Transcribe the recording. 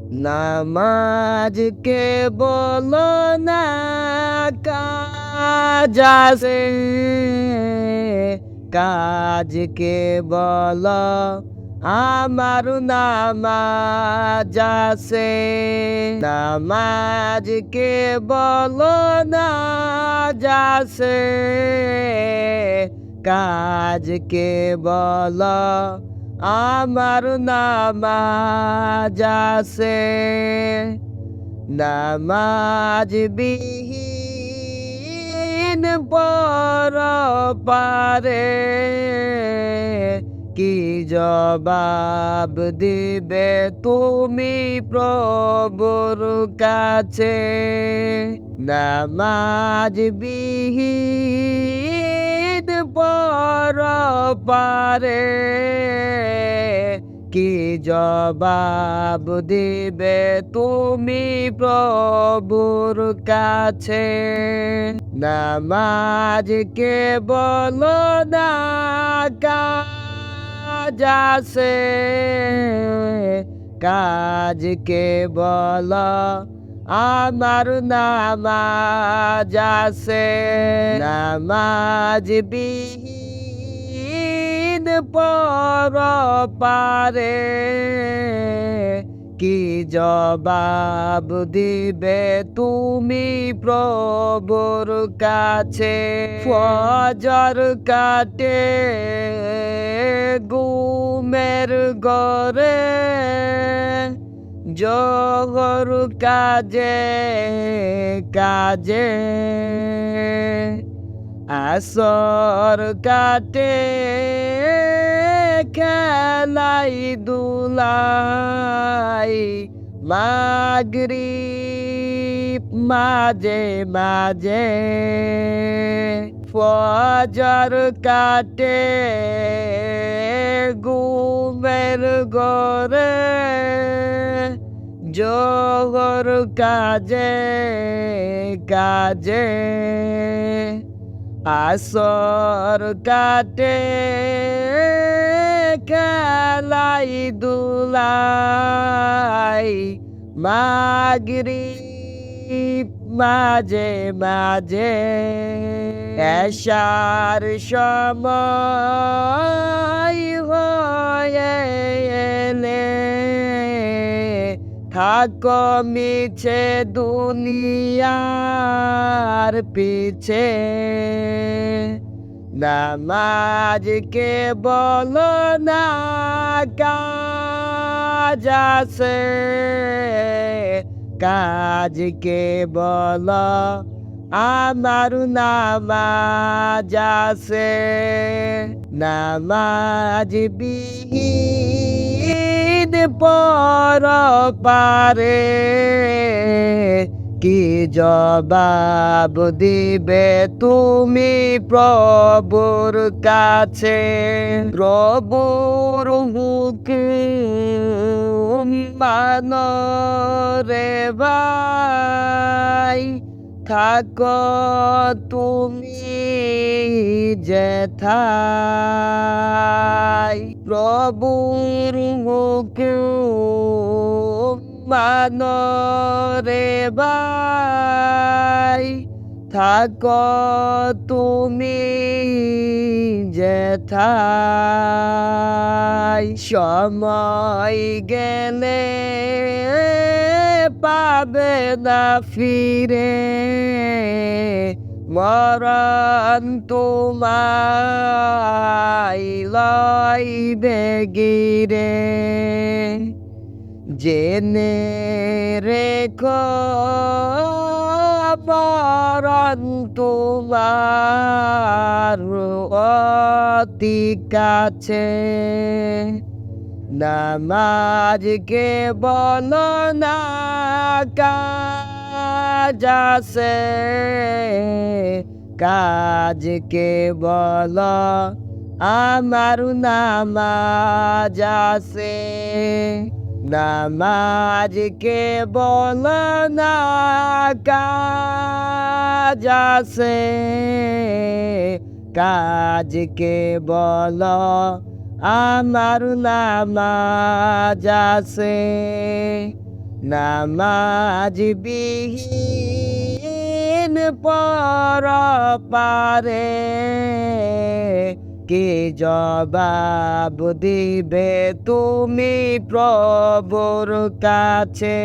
নামাজকে বলো না কাজ আছে, কাজকে বলো আমার নামাজ আছে। নামাজকে বলো নামাজ আছে, কাজকে বলো আমার নামাজ আছে। নামাজ বিহীন পরপারে কি জবাব দিবে তুমি প্রভুর কাছে? নামাজ বিহীন পরপারে কি জবাব দিবে তুমি প্রভুর কাছে? নামাজকে বলো না কাজ আছে, কাজকে বলো আমার নামাজ আছে। নামাজ বিহীন পরপারে কি জবাব দিবে তুমি প্রভুর কাছে? ফজর কাটে ঘুমের ঘরে, জোহর কাজে কাজে, আসর কাটে খেলাই দুলাই, মাগরিব মাঝে মাঝে, ফজর কাটে ঘুমের ঘরে, জোহর কাজে কাজে, আসর কাটে খেলাই দুলাই, মাগরিব মাঝে মাঝে, এশার সময় হয়ে এলে থাকো মিছে দুনিয়ার পিছে। নামাজকে বলো না কাজ আছে, কাজকে বলো আমার নামাজ আছে। নামাজ বিহীন পরপারে কি জবাব দিবে তুমি প্রভুর কাছে? প্রভুর হুকুম মানো রে ভাই, থাকো তুমি যেথায়। প্রভুর হুকুম মানো রে ভাই, থাকো তুমি যেথায়। সময় গেলে পাবে না ফিরে, মরণ তোমায় লইবে গিরে। জেনে রেখো মরণ তোমার অতি কাছে। নামাজকে বলো না কাজ আছে, কাজকে বলো আমার নামাজ আছে। নামাজকে বলো না কাজ আছে, কাজকে বলো আমার নামাজ আছে। নামাজ বিহীন পরপারে কি জবাব দিবে তুমি প্রভুর কাছে?